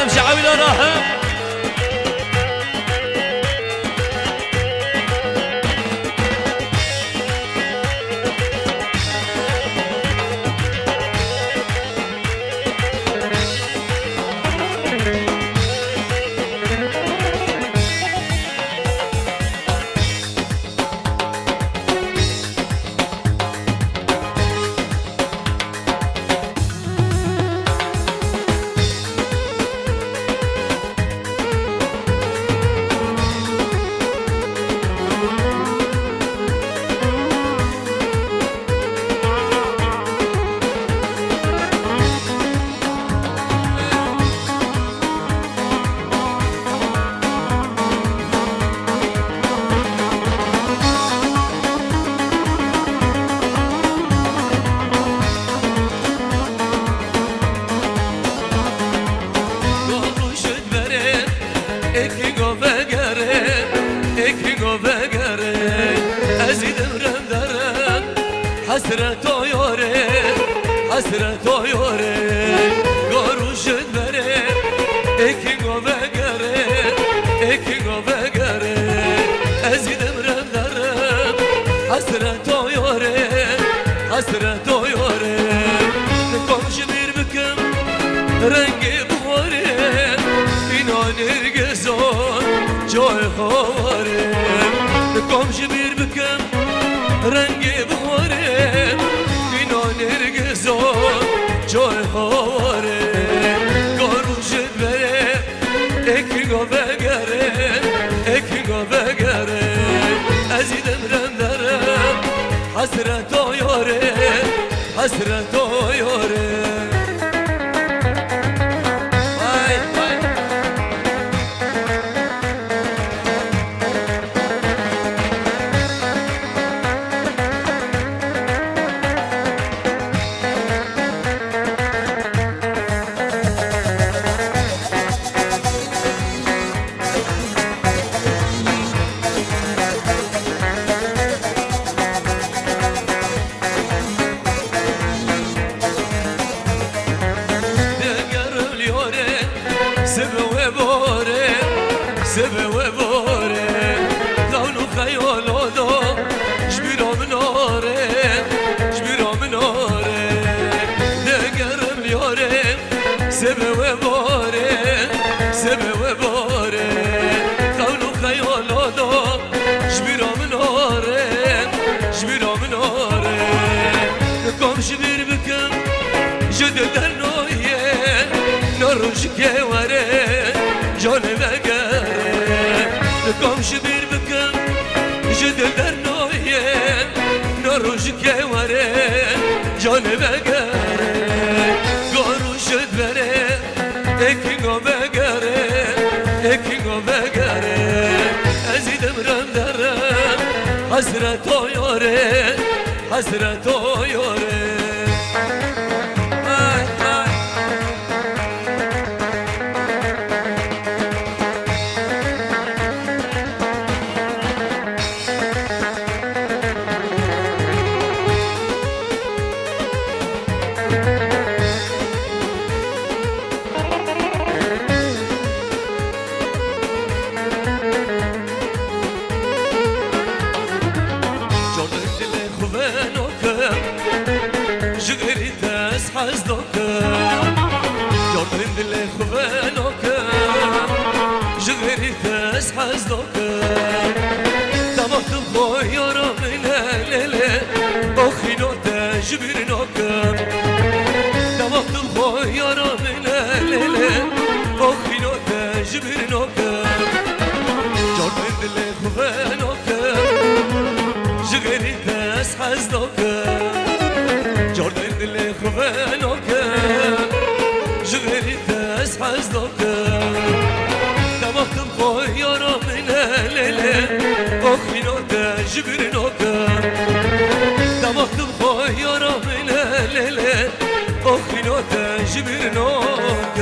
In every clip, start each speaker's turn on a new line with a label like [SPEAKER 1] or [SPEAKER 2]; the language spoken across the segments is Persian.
[SPEAKER 1] امشي عويل راهم حسرت و یاره حسرت و یاره گاروشت بره اکی گو بگره اکی گو بگره ازیدم رم درم حسرت و یاره حسرت و یاره نکامش بیر بکم رنگی بخوره اینا نرگزان جای خواره نکامش بیر بکم رنگی بخوره اینا نرگزان جای خواره گاروشت بره اکی گو بگره اکی گو بگره ازیدم رم درم حسرت و یاره حسرت و یاره سبه و باره دانو خیالو دا جبیرا مناره جبیرا مناره دگرم لیاره سبه و باره سبه و باره دانو خیالو دا جبیرا مناره جبیرا مناره نکام شبیر بکم جده در نویه نروش که وره جان بگره نکام شبیر بکم جده در نویه نروش که وره جان بگره گاروشت بره اکی گو بگره اکی گو بگره ازیدم رم درم حسرت و یاره حسرت و یاره دل خوانوك جغري تاس حزنوك دمت بخير من الليل اخي نوتا جبرنوك دمت بخير من الليل اخي نوتا جبرنوك دل خوانوك جغري تاس حزنوك دل خوانوك جغري تاس حزنوك دمت بخير من الليل اخي نوتا جبرنوك دمت بخير من الليل اخي نوتا جبرنوك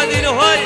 [SPEAKER 1] دینو های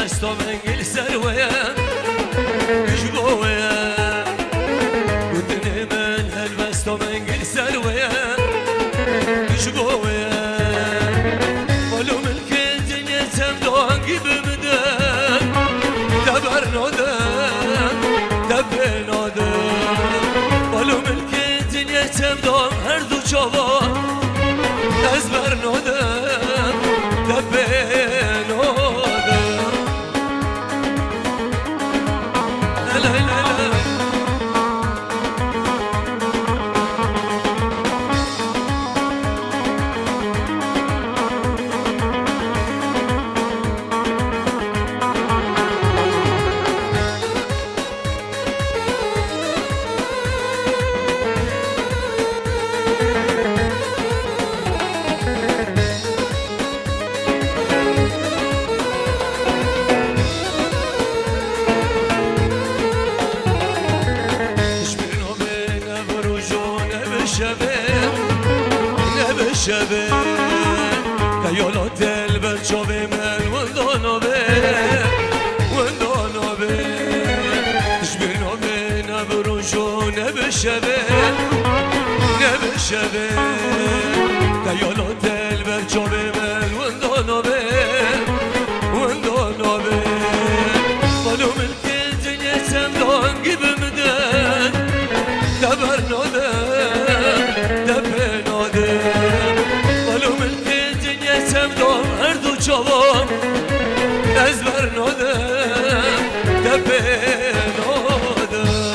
[SPEAKER 1] بستم انگل سرویا جبویا ودني من هالبستم انگل سرویا جبویا ولو ملك الدنيا تمدون بمدان دبر نودان دبر نودان ولو ملك الدنيا تمدون هردو جوان ازبر نودان دبر نودان شبه کیالا دل بر چوبه من وندانو به تشبینا به نبروشو نبشبه کیالا دل بر چوبه من وندانو به ولو ملک دنیا تمدان گیبمدن دبر نادن دبر نادن سمدم هر دو جوان ezber نادم دبه نادم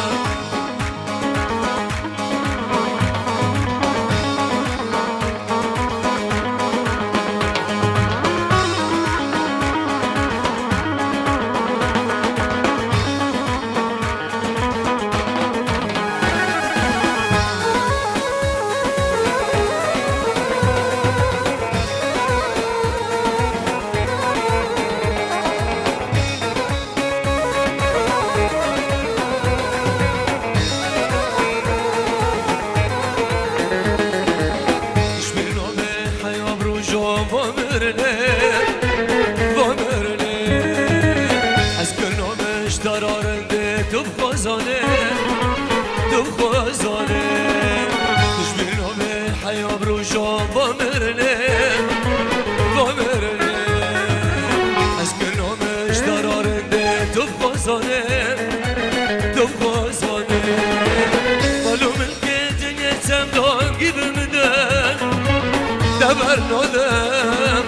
[SPEAKER 1] دبر نادم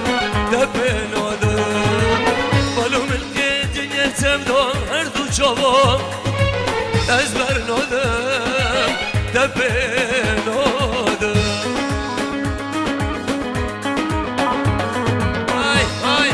[SPEAKER 1] دبه نادم ولو ملک دنیا تمدان هر دو جوان جوان از بر نادم تپه نادم ای ای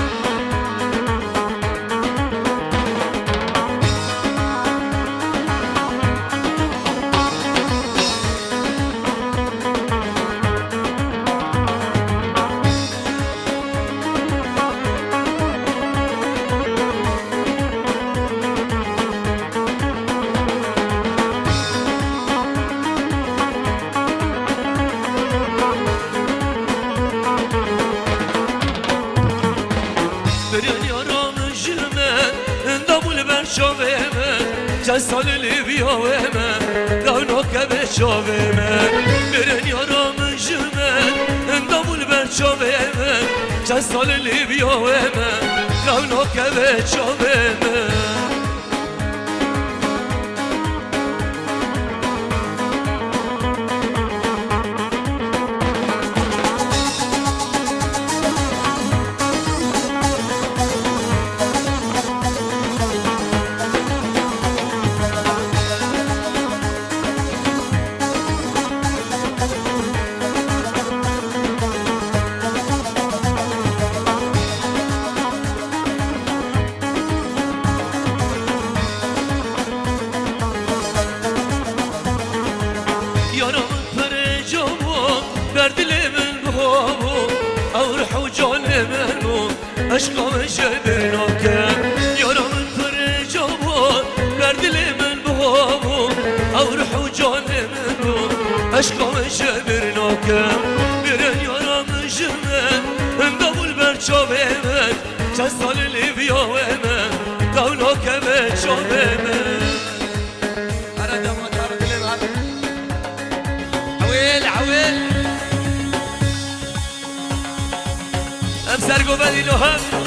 [SPEAKER 1] برین یارم جرمن اندامول بر شاوه من چند سال لیبیا و من دانا که به شاوه من برین یارم جرمن اندامول بر شاوه من چند سال لیبیا و من دانا که به شاوه من عشقم شبرناك يارم فرجوان بردل من بابو او روح جان منو عشقم شبرناك برن يارم جمن اندامول برچاوه من چند سال لیبیا و من دوناك بچاوه من انا دمات عرض لمعب عويل عويل امسرقو بدي لهم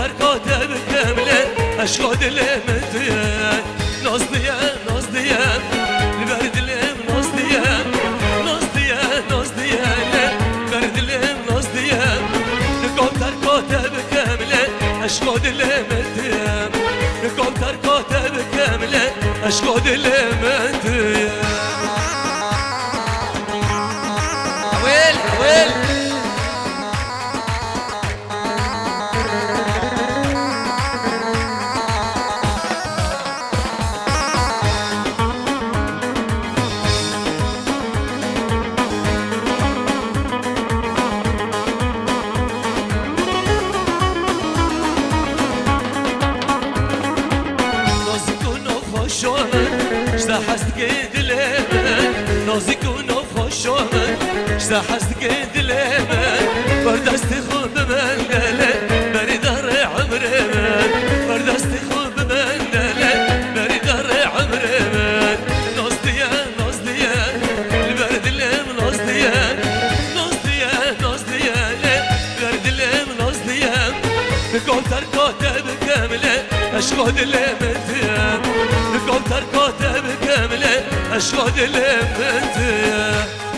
[SPEAKER 1] ترکات بکمله عشق دلم دیه ناز دیه ناز دیه لبر دلم ناز دیه ناز دیه ناز دیه لبر دلم ناز دیه نکام ترکات بکمله عشق دلم دیه نکام ترکات بکمله عشق دلم دیه
[SPEAKER 2] ويل ويل
[SPEAKER 1] حست قد لمن نازكون وخشومن شتا حست قد لمن بردست خوب من دله بری دار عمر من بردست خوب من دله بری دار عمر من ناز دیه ناز دیه لبر دلم ناز دیه ناز دیه ناز دیه لبر دلم ناز دیه نکام ترکاته بکمله عشق دلم دیه نکام ترکاته بکمله عشق دلم دیه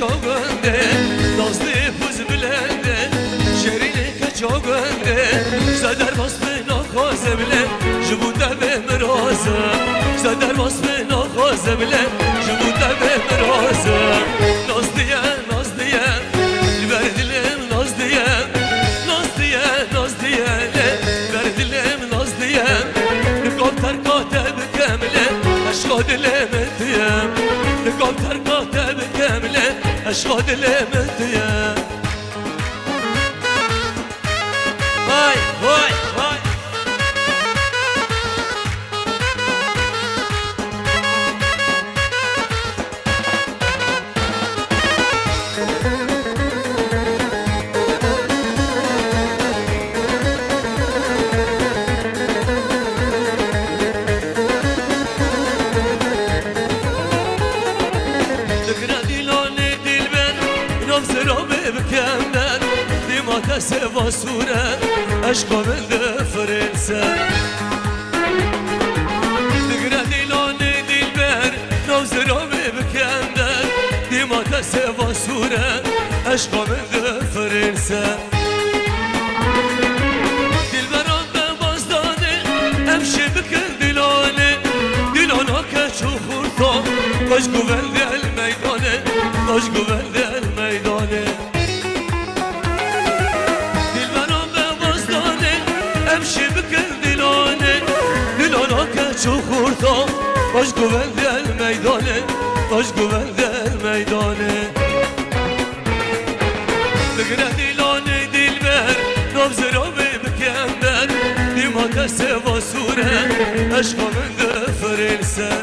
[SPEAKER 1] çogönde nazlı puz bilende şerini kaçogönde zadar basmına koze bile jubunda be meraza zadar basmına koze bile jubunda be meraza naz diye naz diye ver dilim naz diye naz diye naz diye ver dilim naz diye nikom terkate bikemle aşk dilim diye nikom terkate bikemle عشق دلم دیه
[SPEAKER 2] وای وای وای
[SPEAKER 1] بکمن دیمات سوا سوره عشق من فرنسه دگره دیلان دیلبر نوزرام بکمن دیمات سوا سوره عشق من فرنسه دیلبران به بازدانه امشی بکن دیلانه دیلانا که چو خورتا باش گوند المیدانه باش گوند المیدانه امشي بكل دلانه دلانا كتشو خورتا باش قوند الميدانه باش قوند الميدانه بقرا دلانه دلبر نبز رامي بكمبر ديما تسوا سوره عشقا من فرنسه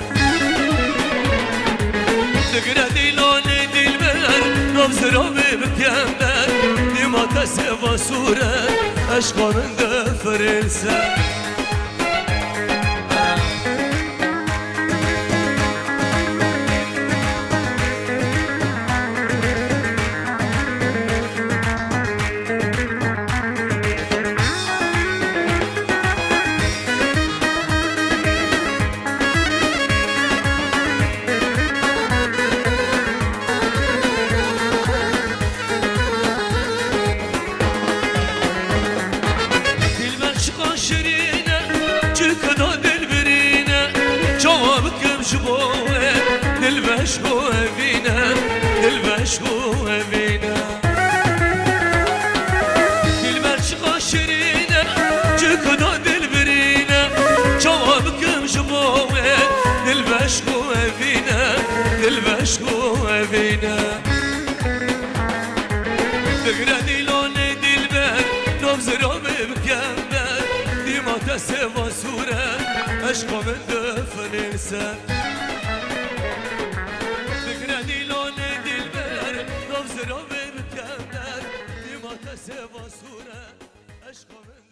[SPEAKER 1] بقرا دلانه دلبر نبز رامي بكمبر ديما تسوا سوره عشقا من فرنسه شبوه دل بشبوه بینه دل بشبوه بینه دل برشقا شرینه چکنا دل برینه جوابکم شبوه دل بشبوه بینه دل بشبوه بینه بگره دیلانه دل بر نبز رامه بکمبر دیمات سوا سوره عشق من دفن سر دقره دیلان دلبر نفس را بکمدر دیمات سوا سوره عشق من